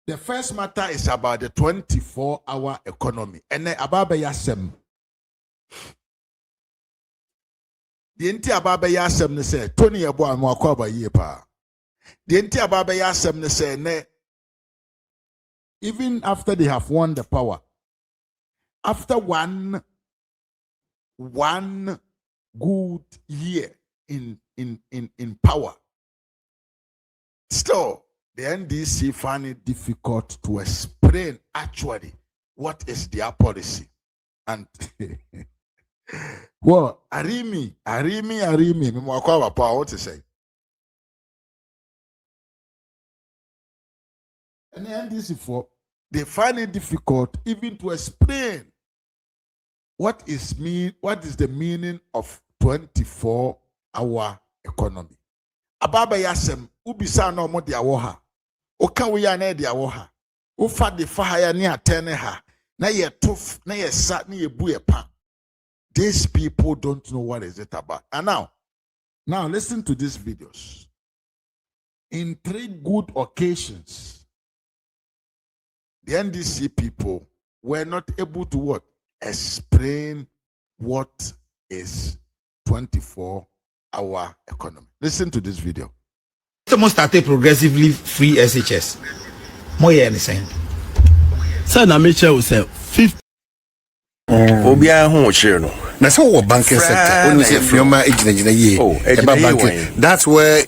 The first matter is about the 24-hour economy. And then Ababa Yasem. The enti Ababa Yasem ne say Tony Abo Amwakwa ye pa. The enti Ababa Yasem ne say ne. Even after they have won the power, after one good year in power, still the NDC find it difficult to explain actually what is their policy. And well, Arimi, what to say? And the NDC they find it difficult even to explain what is the meaning of 24-hour economy. Ababa Yasem, ubisa no mo dia wo ha. Oka we ya na dia wo ha. Ufa de fa ha ya ne atene ha. Na ye tof, na ye sa, na ye bu ye pa. These people don't know what is it about. And now listen to these videos. In 3 good occasions, the NDC people were not able to what? Explain what is 24-hour economy. Listen to this video. Almost started progressively free SHS. More anything. So na make sure we say 50. Obia ho share no. Na so what banking sector only say firma ejina ye. About banking. That's where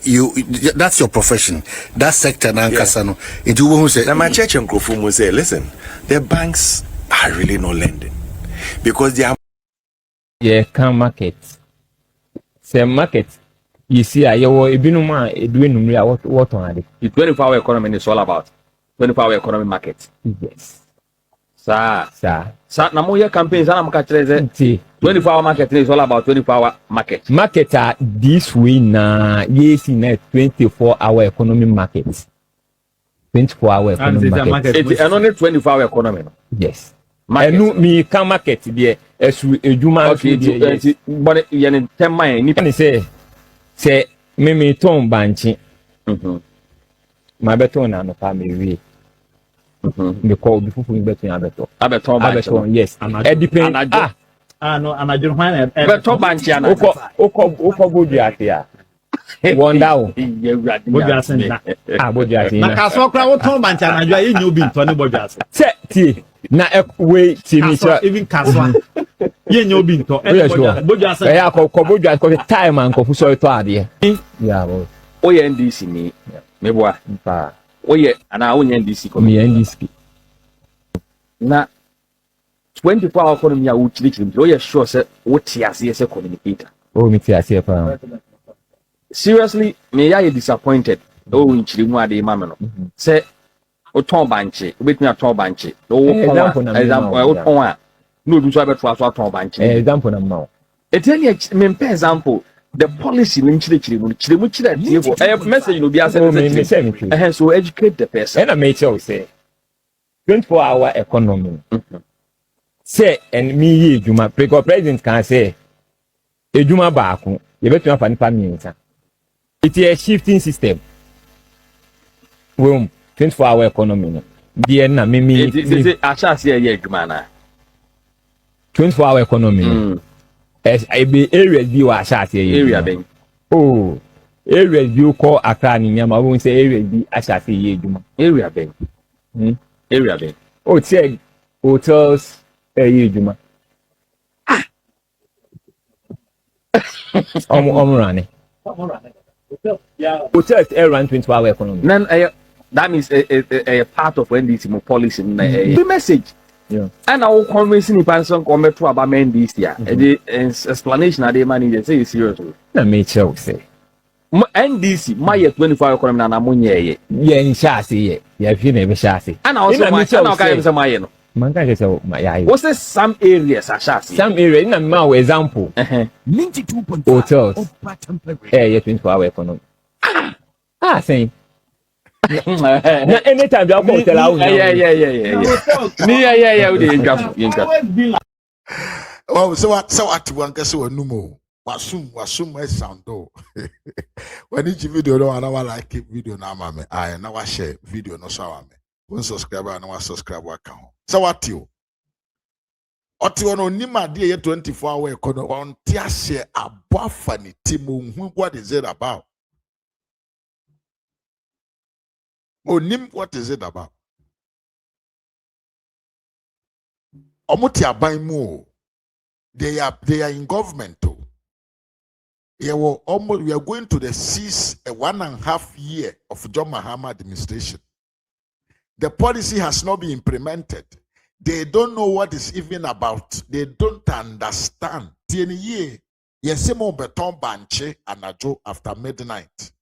that's your profession. That sector na nkasa no. Into who say na my church nkrofo mo say listen, the banks are really not lending because they are can market. Say market. You see, you ebinum a doing what on it. The 24-hour economy is all about 24-hour economy market. Yes. Sir. Na mo campaigns na mo ka 24-hour market is all about 24-hour market. Market are this way na yes in 24-hour economy market. 24-hour economy market. It's only 24-hour economy. Yes. And me can market there as a juma. Okay, but you need 10 mile. You say me ton banchi. My beton na no family. Me call before we beton abeton. Yes. It depends. No, I'm a German. Beton banchi ana. Oko bodu atia. Wonder. Bodu asen. Bodu asen. Na kaso kra wo ton banchi ana jo ye nyobi nto ne bodu asen. Say ti na we ti mi even kaso. Ye nyobi nto. Bodu asen. Ya ko bodu asen ko time an ko fu so to ade. Yeah, boy. Oye NDC ni. Me boa. Pa. Oye ana onye NDC ko. Me NDC. Na 24-hour economy a uchiri oye sure say what ase say communicator. Oh, me ti ase pa. Seriously, me ya disappointed. Oh, inchiri mu ade ma me no. Say o ton banche, obetumi aton banche. Example o ton a no do so abeto aso aton banche. Example na ma. Eteni me example. The policy in chire message no be as so educate the person. And I make sure say 24-hour economy. Say and me ye juma because president can say e juma baako you better have nipa minta. It is a shifting system. 24-hour economy no. There na me acha say ye juma na 24-hour economy. As I be areas be wa shot area ben. Oh, areas be call Accra ni nyama won say areas be ashate ye djuma. Area ben. Area ben. Oh, say hotels ye djuma. Omurane. Hotels run 24-hour economy. Then that means a part of NDC policy the message. Yeah. And our convincing person come to about NDC. The explanation that they manage say seriously. Na me tell say. NDC my 24-hour economy na munye ye in shase ye. Ya fi na be shase. And also my channel can say my no. Man can say my ya. What's the some areas are shase? Some area na ma example. 92.5 hotels. Yeah, 24-hour economy. Saying anytime you go tell out. Yeah. Oh, so what one can say no more. Wasum my sound though. When each video no I like video na mama. I now share video no so One subscriber and one subscriber account. So what you? Otio no nima de 24-hour economy on tiase abafani timu. What is it about? Onim, what is it about? Omuti abaimu. They are in government too. We are going to the 1.5 year of John Mahama administration. The policy has not been implemented. They don't know what it's even about. They don't understand. Tieni yesemo beton banche anajo after midnight.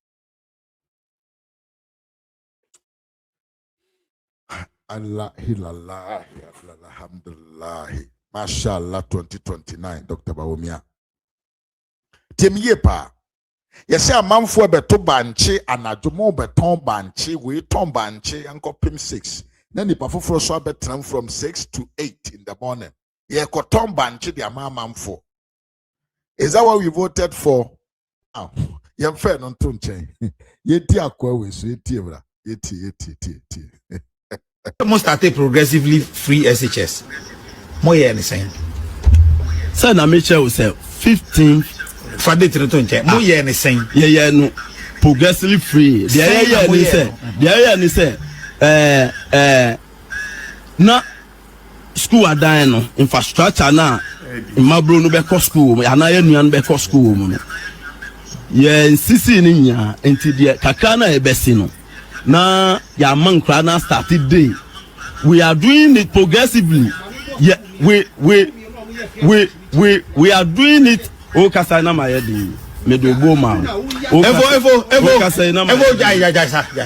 Allah hilallah alhamdulillah. Mashallah 2029 Dr. Bawumia. Tiemi pa. Yese amanfo beto banche anajo mo beton banche we ton banche anko pim 6. Then the performance so better from 6 to 8 in the morning. Ye koton banche the amanfo. Is that what we voted for? Ah, yem fair non tunche. Ye ti akwa we so ye ti bra. Ye ti. Almost started progressively free SHS. More anything. Sir, na me share say 15 Friday to tunche. More anything. Yeah no. Progressively free. The ni say na school adan no infrastructure na mabro no be ko school ana ya nua no be ko school mu no ye nsisi ni nya enti de kakra na e besi no na ya mankra na started day we are doing it progressively. Yeah, we are doing it. O kasa na ma ye di me do go ma Evo kasa na ma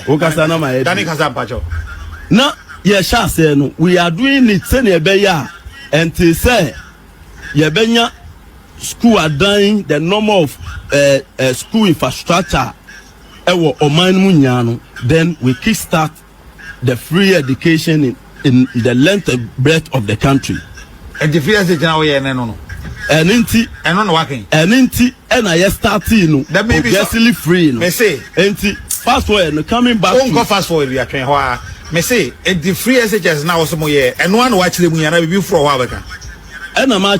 o kasa na ma ye Dani kasa pacho na ye sha say no we are doing it say na be ya enti say ye benya school adan the number of school infrastructure ewo oman mu nya no then we kick start the free education in the length and breadth of the country. And the free education now we no and inti no working and inti and I starting no that may be progressively free no me say inti fast forward no coming back won't go fast forward we are trying how me say and the free education now some year and one watch them we are be for a while back and I'm we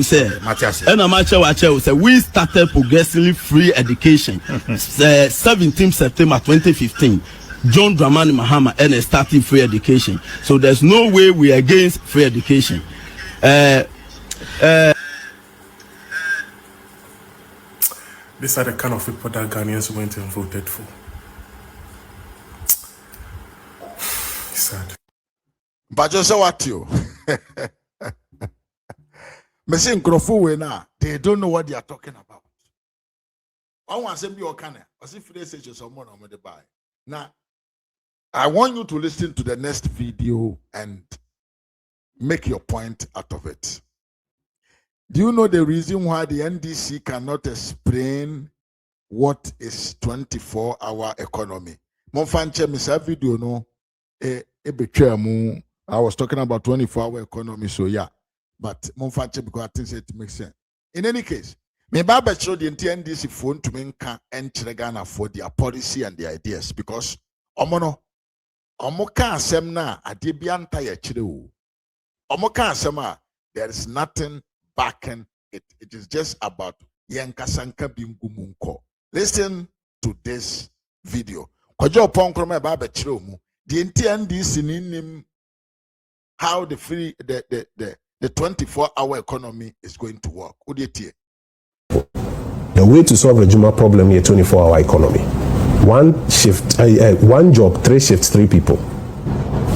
say and I'm say we started progressively free education 17 September 2015 John Dramani Mahama and starting free education. So there's no way we are against free education. These are the kind of people that Ghanaians went and voted for. It's sad. But just what you Missing Grofu now, they don't know what they are talking about. I want to say you can as if they say someone on the buy. Now I want you to listen to the next video and make your point out of it. Do you know the reason why the NDC cannot explain what is 24-hour economy? Monfanche misa video no I was talking about 24-hour economy, so yeah. But Monfanche because I think it makes sense. In any case, me baba show the NDC phone to me and Ghana for their policy and their ideas because omono Omoka asem na adebianta ya chire Omoka asem there is nothing backing it. It is just about yankasanka bingumunko. Listen to this video. Kwajo ponkroma baba chire mu. The NDC nim how the 24-hour economy is going to work. The way to solve the Juma problem here 24-hour economy. One shift, one job, 3 shifts, 3 people.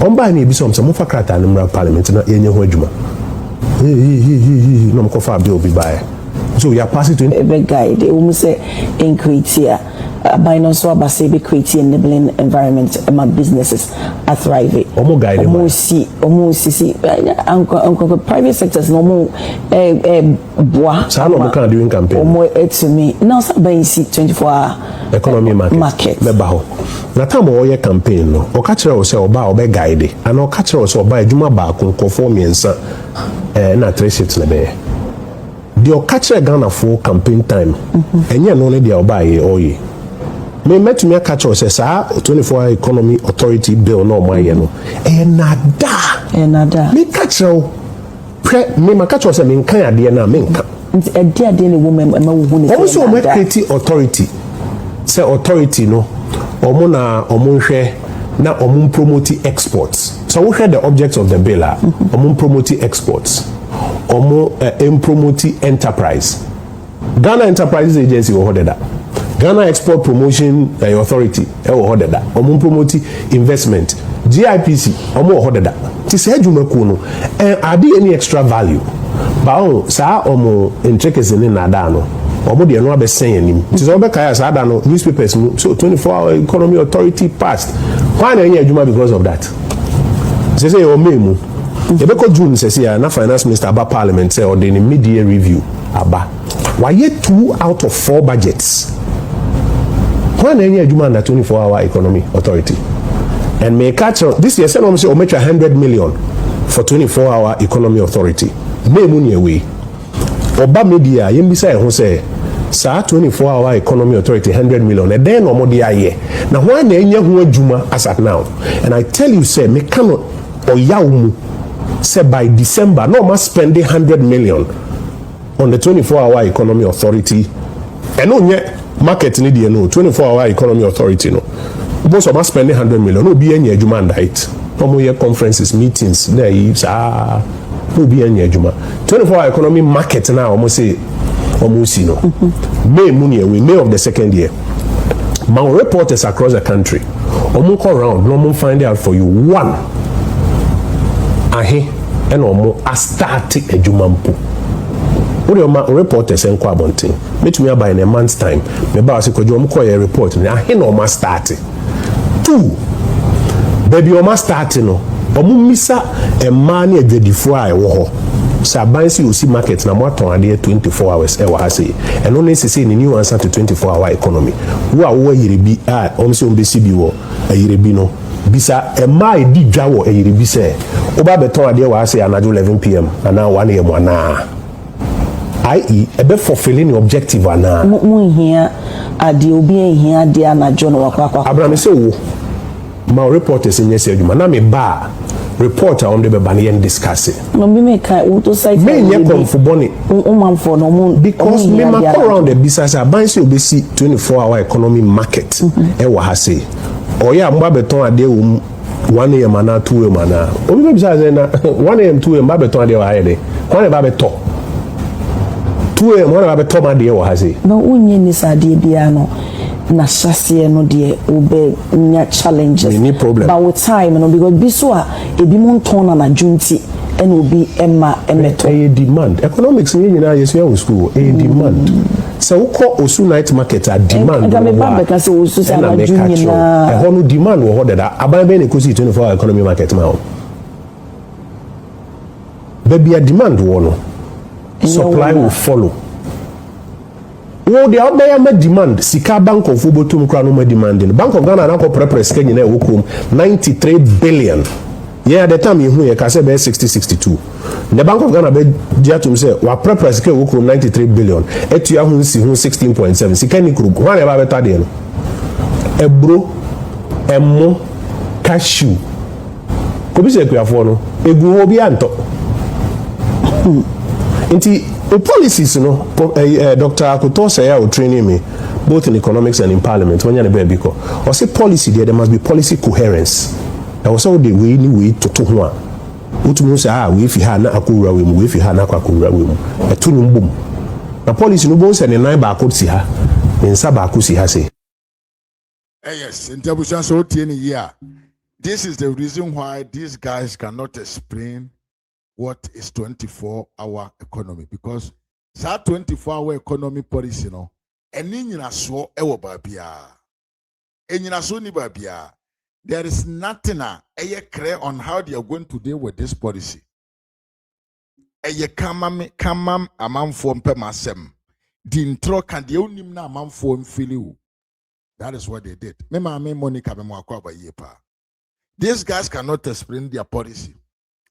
On by me, some fakrata and parliament na yenye ho adwuma. No mo fa bill be buy. So we are passing to a guide. They almost say in creatia by no so abase be creating enabling environment among businesses are thriving. Omo guide. Uncle private sectors no more bois. So no can doing campaign. Omo to me now say see 24-hour economy market. Me ba ho. Na time o ye campaign no. O ka kire o say oba obe guide. And o ka kire o say oba adwuma ba ko conform yensa na 3 shifts na be. The catch Ghana for campaign time. And you know the oba ye. me met me catch us say 24-hour economy authority bill no my no enada me catch me ma catch us say me kan ade na me nka nti ade ne woman ma wo hu ne also me create authority say authority no omo na omo hwe na omo promote exports so we heard the objects of the bill omo promote exports omo promote enterprise Ghana Enterprises Agency wo hodeda Ghana Export Promotion Authority wo hodeda omo promote investment GIPC omo hodeda ti se adwuma ku no ade any extra value ba o sa omo intricacy ni na da no omo de no abesen anim ti so be kaya sa da no newspapers mu so 24-hour economy authority passed why na any adwuma because of that say o memu ebeko June say na finance minister aba parliament say or the mid-year review aba why 2 out of 4 budgets why na any adwuma na 24-hour economy authority and may catch this year say no say o make 100 million for 24-hour economy authority memu ni away oba media yembisa e ho say sa 24-hour economy authority 100 million and then omo de aye na why na enya ho adwuma as at now and I tell you say me cannot oyawu say by December no must spend 100 million on the 24-hour economy authority and no market need you know 24-hour economy authority no boss must spend 100 million no be any adwuma ndait omo ye conferences meetings na yi sa no be any adwuma 24-hour economy market now omo say omo si no May money away May of the second year my reporters across the country omo call around no mo find out for you one ahe and omo a start adwuma mpo what my reporters en kwa bonten meet me by in a month's time me ba se kojo omo call your report na ahe no ma start 2 baby omo start no omo misa e ma na adwadifo a e wo ho sabansi osi market na moaton ade 24 hours e wa ha say and no necessary ni new answer to 24-hour economy wo a wo yirebi omo se ombesi bi wo yirebi no bisa e ma e di dwa wo yirebi say oba beton ade wa say anajo 11 pm ana 1 am ana i.e. ebe fulfilling objective ana mu hia ade obi hia ade anajo no wakwa Abraham say wo ma reporters in yes adwuma na me ba reporter on the beba na discuss no be me kai wo to site me nye konfo boni manfo no mo because me ma go around the business abansi obesi 24-hour economy market e wa ha say oya mba beton ade wo 1 am na 2 am na obi be say na 1 am 2 am ba beton ade wa ha de kwa ba beton 2 am ba beton ma de wa ha say no unye ni sade bia no na shase no de obe nya challenges any problem but with time no because biso a ebi mon ton na junti and obi emma emeto a demand economics ni nyina yesu ya school a demand so uko osu night market a demand and me bamba ka se osu sa na junyi na e hono demand wo hoda aban be na kosi 24-hour economy market ma baby a demand wo no supply will follow. Wo the outbuyer ma demand sika bank of Ubotum krano ma demanding Bank of Ghana na ko prepare Kenya na wokum 93 billion. Yeah, at the time you hear ka say be 60-62. The Bank of Ghana be dia to say wa prepare sika wokum 93 billion. Etu ya hu si hu 16.7. Sika ni kru. Wa na ba beta de no. Ebro, emo, cashew. Ko bi se kuafo no. Egu obi anto. Inti the policies, you know, Dr. Akuto say I will training me both in economics and in parliament. When you're the baby, or say policy there must be policy coherence. I was all the way anyway to one. Utu say we if you had na akura we if you had na akura we a tunum boom. The policy no bones and nine back could see her in Sabaku see her say. Yes, in Tabushan so 10 year. This is the reason why these guys cannot explain what is 24-hour economy, because that 24-hour economy policy no eni nyina so ewo babia enyina so ni babia. There is nothing clear on how they are going to deal with this policy. Kamam amanfo mpemasem di intro kan de onim na amanfo mfili. That is what they did. Me Monica me mwakwa ba yepa. These guys cannot explain their policy.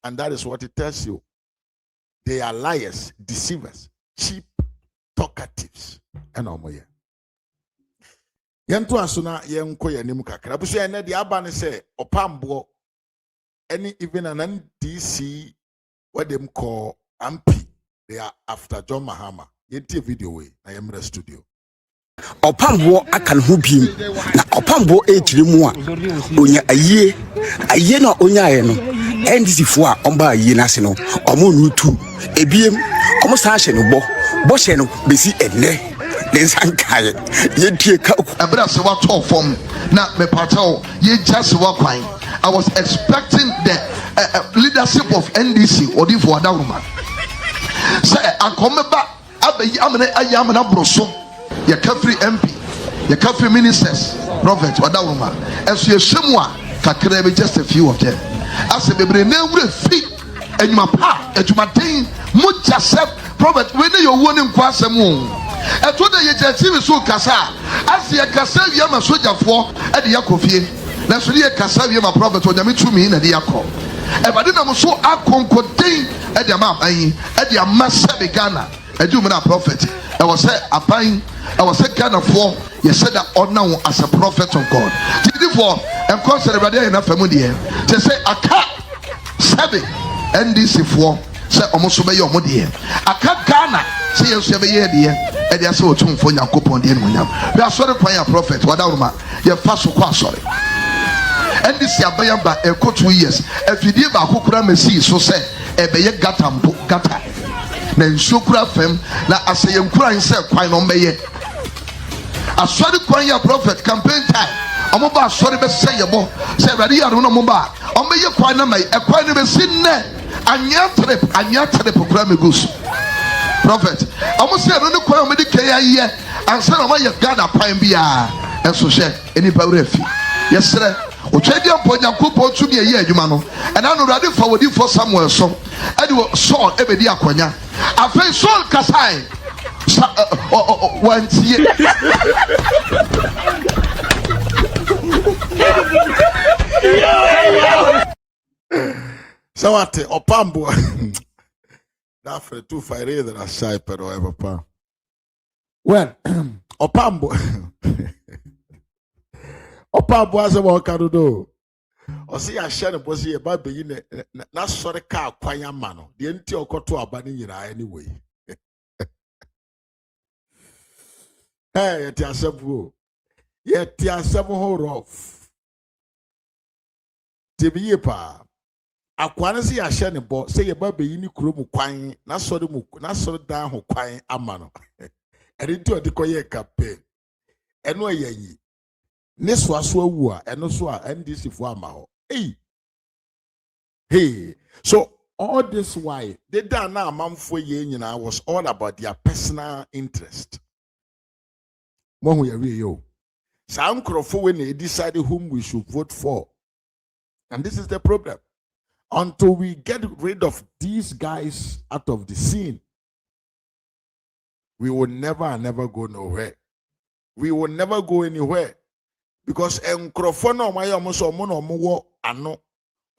And that is what it tells you. They are liars, deceivers, cheap talkatives. And Yentu asuna yenko yanim kakra. Busu ene di aba ne se opambo any even an NDC what them call MP. They are after John Mahama. Yenti video way na yemre studio. Opambo akan hubim na opambo ejiri mu a onya aye na onya aye no NDC fo a omba aye na se no omo nutu ebiem omo sa hye no bo hye no besi enne ne sankaye ye die ka abra se wa to form na me patao ye just wa kwan. I was expecting the leadership of NDC or the for Adawuma say akomeba abayi amene ayamana broso ya kafri MP ya kafri ministers prophet Adawuma esu yeshemu a kakra be just a few of them as bebre na wure fi enuma pa edumaden mo jasep prophet we na yo woni nkwa asem o eto de ye jati so kasa as ye kasa wi ama sojafo e de yakofie na so ye kasa wi ama prophet onyame tumi na de yakọ e bade na mo so akonkoden e de ama aban e de ama sebe Ghana edum na prophet e was say aban I was a Ghana for you said that honor as a prophet of God. Therefore, and consider brother enough family to say a cat 7 NDC for say almost obey your money. A cat Ghana say you say year dear and they are so tune for your coupon the enemy. We are sorry for your prophet, whatever your fast so sorry. NDC abayamba a 2 years. If you did about Kukura Messi, so say a bay gata. Then Shukra fem na asayem kura himself quite on me. I saw the choir prophet campaign time. I'm about sorry, but say your boy. Say, ready, I don't know about. On me, your choir, a choir never seen there. And your trip, program goose. Prophet, I must say, I don't know choir Medicare here. And son of my God, a pine beer. And so, share any power. Yes, sir. O trade your point and coupon to me a year, you man. And I'm ready for you for somewhere. So, I do saw every day. I feel so Kasai. Once year. So what? Opambo. That for 2 5 that I shy pero ever pa. Well, Opambo. Opambo as a walker do. O see a share was here by being not sorry car kwanya mano. The entire koto abani yira anyway. Hey, yet ya sebu. Yet ya sebu ho rough. Tibi pa. Akwana si ya share ne bo say ye ba beyi ni kuro mu kwan na sorry dan ho kwan amano. Eri nti odi koye campaign. Eno ayi. Ne so aso awu a eno so a NDC fo ama ho. Hey. So all this why they done now amamfo ye nyina was all about their personal interest. Mo ye we yo. Some crofo when they decide whom we should vote for. And this is the problem. Until we get rid of these guys out of the scene, we will never go nowhere. We will never go anywhere. Because encrofono my almost omo ano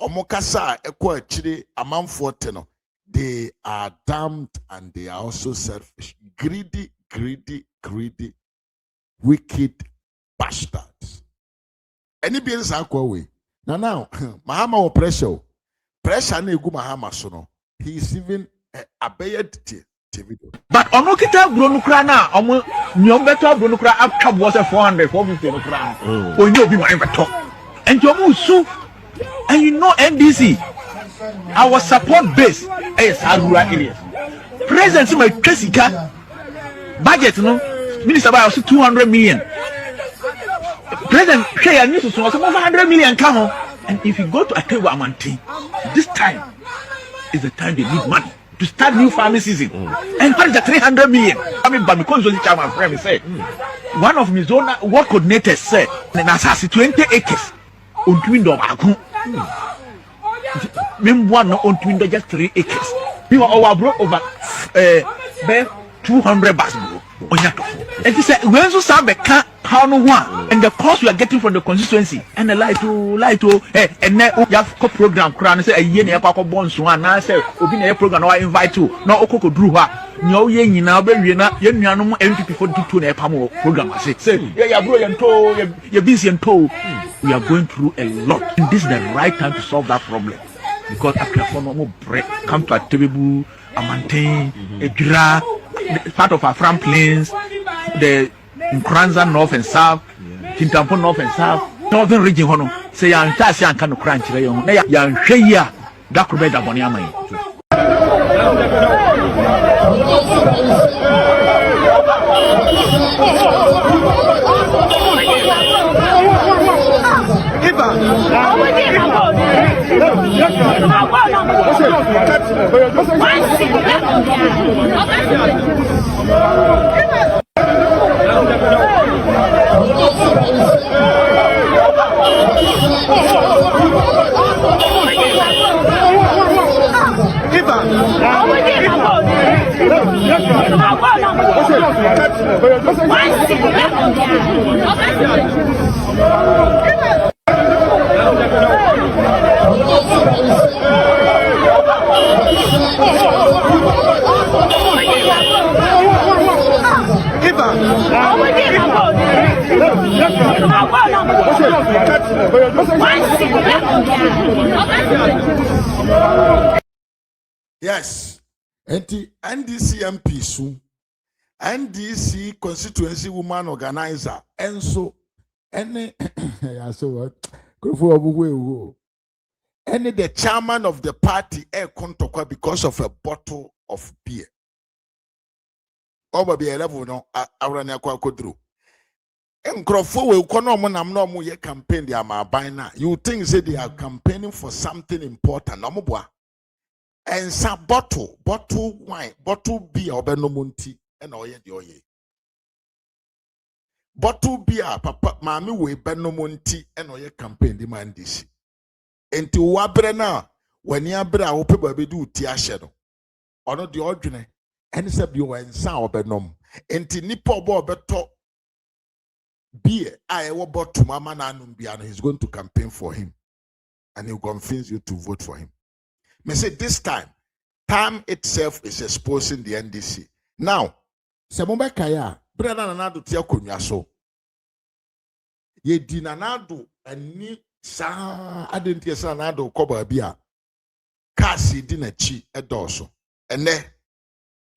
omokasa ekwa chiri amamfo teno. They are damned and they are also selfish. Greedy, wicked bastards. Any bills are way. Now, Mahama or pressure na egu Mahama so no. He is even a bayed TV. But ono kita bro nukra na omo nyom beto bro nukra after was 400 450 nukra. Onyo bi man beto. And you su and you know NDC our support base is rural areas. President my Kesika budget no minister by 200 million. President Kaya needs to so 100 million come. And if you go to Akewa Amanti, this time is the time they need money to start new farming season. And for the 300 million, I mean, but because my friend said, one of my zone work coordinators said, "Nasasi 20 acres on Twindo Baku. One on Twindo just 3 acres. We were over 200 bags. And he said, when you saw the car how no one and the cost you are getting from the constituency and the light and now you have a program crown say a year near Papa Bonds one I say open a program or invite you no Oko drew her no ye now be no MPP for do to a pamo program I say yeah bro you're busy and told we are going through a lot and this is the right time to solve that problem because after no break come to a table a maintain a gra part of our front plains the Nkranza North and South, Tintampo North and South, Northern region. Hono say ya ntasi anka no crunch re yo na ya nhwe ya da krobe da boni aman. Yes, NDC MP soon. NDC constituency woman organizer and so any any the chairman of the party because of a bottle of beer. Over be a level no around kodru. Nkrofo we kono mo nam no mo ye campaign they are by now. You think say they are campaigning for something important? No mo boa. And some bottle wine, bottle beer or benomunti and oye the oye. Bottle beer, papa, mami we benomunti and oye campaign the man this. And to wabre na when ya bra ope baby do tia shadow. Or not the ordinary. And said you were in sour benom. And to nipo bo beto beer, I will bought to mama nanum biano. He's going to campaign for him. And he'll convince you to vote for him. Me say this time itself is exposing the NDC. Now, Semombe Kaya, brother Nanado tia kunya so. Ye di Nanado ani sa adenti sa Nanado koba bia. Kasi di na chi edoso. Ene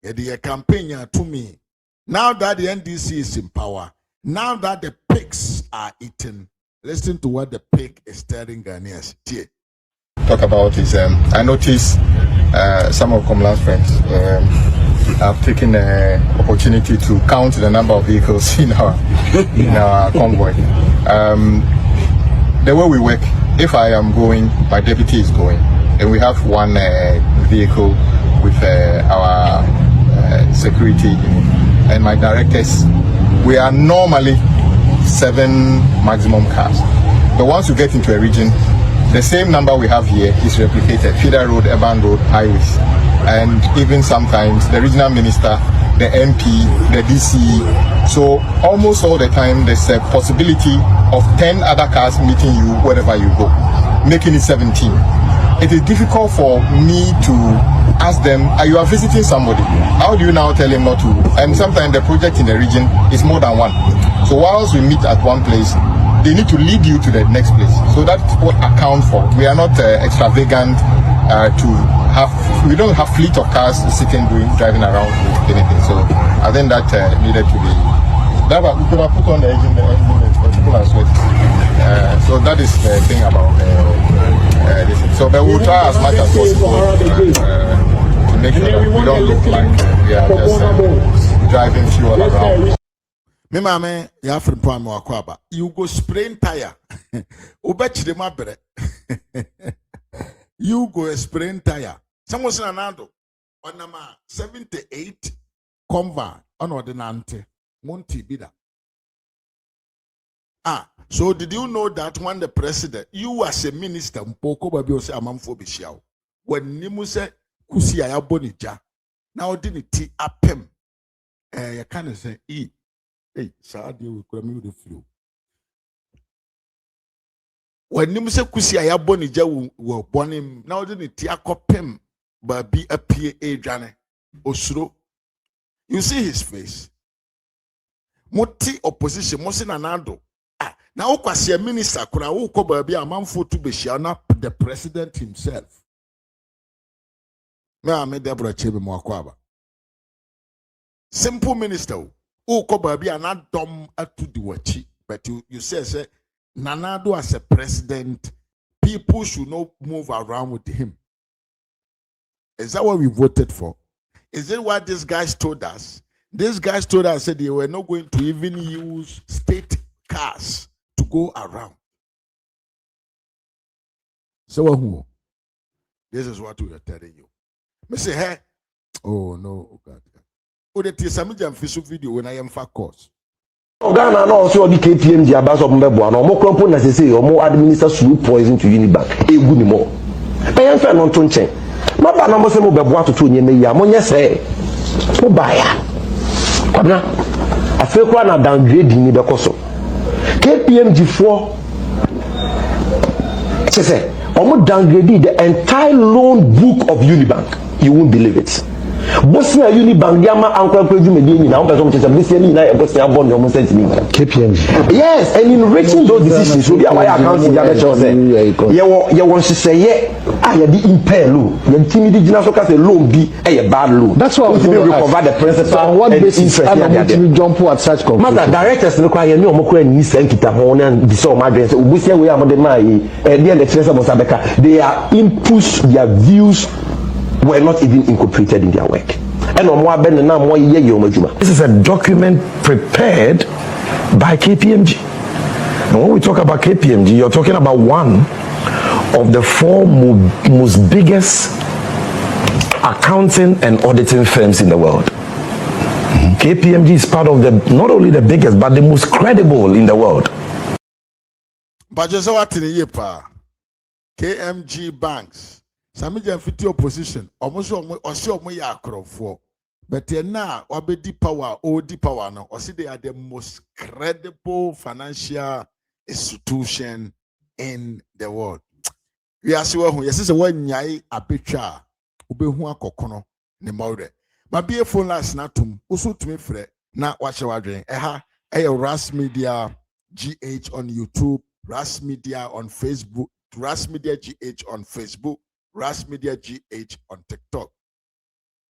ye di campaign to me. Now that the NDC is in power, now that the pigs are eaten, listen to what the pig is telling Ghanaians. Talk about is I noticed some of Komlan's friends have taken the opportunity to count the number of vehicles in our convoy. The way we work, if I am going, my deputy is going, and we have one vehicle with our security and my directors. We are normally 7 maximum cars, but once you get into a region, the same number we have here is replicated, feeder road, urban road, highways. And even sometimes the regional minister, the MP, the DC. So almost all the time there's a possibility of 10 other cars meeting you wherever you go, making it 17. It is difficult for me to ask them, you are visiting somebody, how do you now tell him not to? And sometimes the project in the region is more than one. So whilst we meet at one place, they need to lead you to the next place. So that's what account for. We are not extravagant to have, we don't have fleet of cars sitting driving around with anything. So I think that needed to be, that we could have put on the engine, people are sweating. So that is the thing about this. So but we'll try as much as possible to make sure that we don't look like we are just driving fuel around. Me mame ya afrin po am wakwaba you go sprain tire ubechire mabere you go sprain tire someone say nanado onama 78 conva on ordinante monti bida so did you know that when the president you as a minister mpoko babi o say amamfo be hia when nimu say kusi ya bonija na odini ti apem you can say Hey, Saturday we could have the flu. When you say Kusi Ayabonija were born him, now didn't Tiako Pim, but be a PA Jane Osro. You see his face. Moti opposition, Mosin Anado. Ah, now Kwasi a minister, could I walk be a man for to be Shiana, the president himself. May I made Deborah Chebe Mwakwaba. Simple minister, who could be an dumb at to do what but you say, Nanado as a president, people should not move around with him. Is that what we voted for? Is it what these guys told us? These guys told us that they were not going to even use state cars to go around. So this is what we are telling you. I say, hey, oh no, oh God. Oh, the Tisamija Facebook video when I am for course. Ghana no so the KPMG abaso mbebo na omo krampo na sese omo administer slow poison to Unibank egu ni mo e yan fe no to nchen ma ba na mo se mo bebo atoto nyeme ya mo nye se mo ba ya kwabna afi kwa na downgrade ni be koso KPMG for sese omo downgrade the entire loan book of Unibank. You won't believe it. Bosnia Unibank Yama Uncle Medini now, but Bosnia born almost KPMG. Yes, and in reaching those decisions, so why I can't see the other choice. You want to say, yeah, I had the impair loan. The timid Jinasoka say loan be a bad loan. That's why we recover the principal. So what basis to jump at such conclusion? Master directors require no more and Nissan Kitahon and the so madress. Bosnia we are the Mai and the Treasurer of Sabeka. They are inputs, their views were not even incorporated in their work. This is a document prepared by KPMG. And when we talk about KPMG, you're talking about one of the four most biggest accounting and auditing firms in the world. KPMG is part of the, not only the biggest, but the most credible in the world. But just what in the year, KMG banks. Samija fiti opposition almost ya for but now wabedi power or di power now or see they are the most credible financial institution in the world. We are so who yes one nyai abecha ubehu akokono ne mawre ma be phone last na tum usu tumi frɛ na wache wadwen Ras Media GH on YouTube, Ras Media on Facebook, Ras Media GH on Facebook, Ras Media GH on TikTok.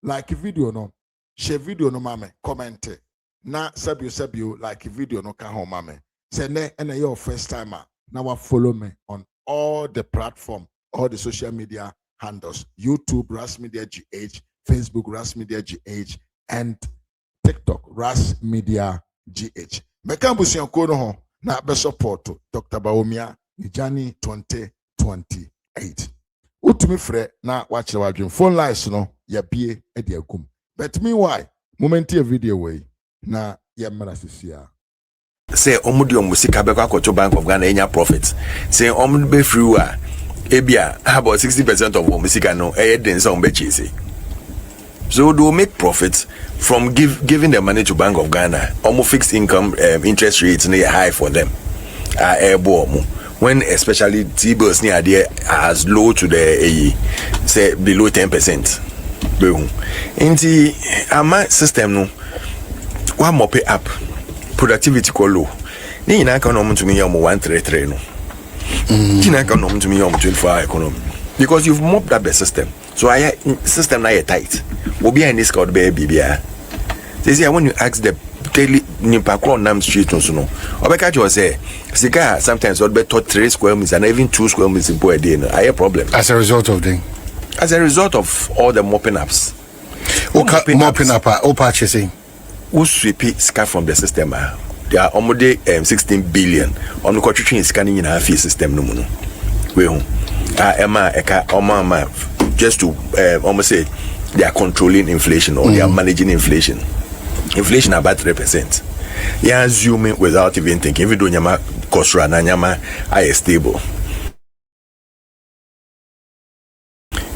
Like a video no, share video no mame, comment. Na sabio like a video no kaho mame. Say ne and your first timer. Now follow me on all the platform, all the social media handles. YouTube Ras Media GH, Facebook Ras Media GH, and TikTok Ras Media GH. Mekambusi yankono ho na be support Dr. Baomia Nijani 2028. Utumi frɛ na watch wadwin phone lines no ya bie e de agum but meanwhile moment a video way na ya mara sisia say omudi omusika be kwakoto Bank of Ghana enya profit say omudi be free a ebia about 60% of omusika no e den so be chase so they will make profit from giving the money to Bank of Ghana. Almost fixed income interest rates near high for them when especially T-bills near there as low to the say below 10%. Boom. In the AMA system no one more pay up productivity call low. Ni na ka no to me 133 no. Ni na ka no to me 24 economy because you've mopped up the system. So I system na tight. Obi in this called baby bia. Say when you ask the daily nipa nam street no so no. Obeka just say cigar sometimes would be 3 square meters and even 2 square meters in per day no. I have problem. As a result of them. As a result of all the mopping ups. Mopping up or purchasing. Who sweep scar from the system? They are almost 16 billion on the country scanning in our fee system no no. We Emma Eka Oma just to almost say they are controlling inflation or they are managing inflation. Inflation about 3%. You are assuming without even thinking. If you don't yama kosra na nyama are stable.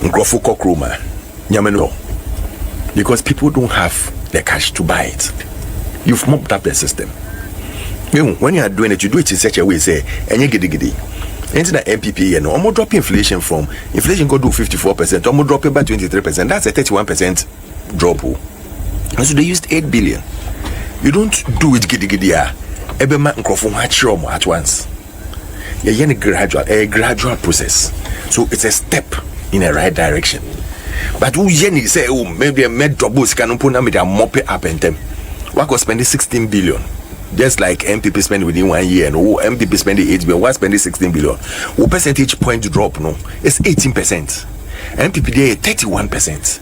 Nkrofu kokroma nyama no because people don't have the cash to buy it. You've mopped up the system. When you are doing it, you do it in such a way, say, and you get the into the MPP, and almost drop inflation from inflation go do 54%, almost drop it by 23%. That's a 31% drop. And so they used 8 billion. You don't do it giddy every man at once. A gradual process. So it's a step in the right direction. But who say, oh, maybe a med troubles can put them mop it up and them. What could spend 16 billion? Just like MPP spend within 1 year, and MPP spending 8 billion, what spending 16 billion? What percentage point drop? No, it's 18%. MPP there 31%.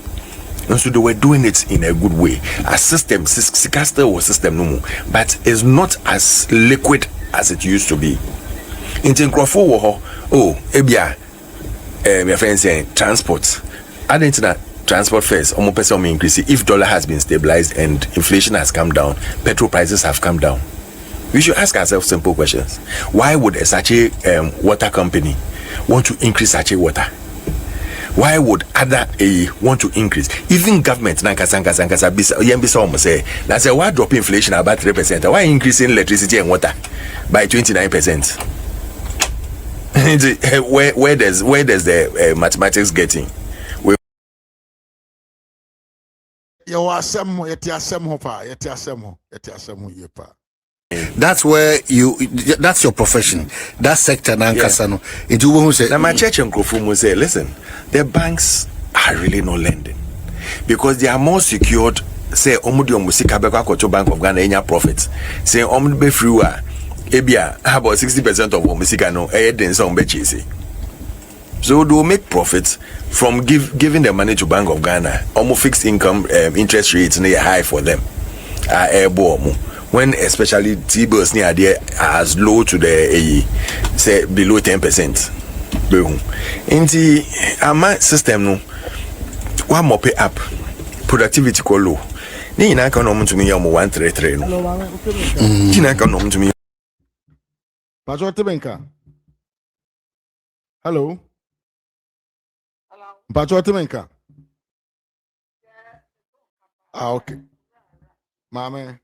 And so they were doing it in a good way. A system, Sicaster was system no more, but it's not as liquid as it used to be. In Tinkrofo, ebia, my friend saying transport. I didn't know transport first, almost person increase. If dollar has been stabilized and inflation has come down, petrol prices have come down. We should ask ourselves simple questions. Why would a such water company want to increase such water? Why would other want to increase? Even government say that's why drop inflation about 3%. Why increasing electricity and water by 29%? where does the mathematics getting? That's where that's your profession. That sector nankasano. Into who say now my church and Krofumu say, listen, the banks are really not lending because they are more secured. Say Omudi Musika Beka Koto Bank of Ghana enya profits. Say Omudi Frewa Ebia about 60% of Musika no then some betchisi. So they will make profits from giving the money to Bank of Ghana. Almost fixed income interest rates near high for them. When especially T-bills near there as low to the say below 10%. In the AMA system no one more pay up productivity call low. Ni na kan to me 133 no. Ni na kan to me. Hello. Hello. Ah, okay. Mame.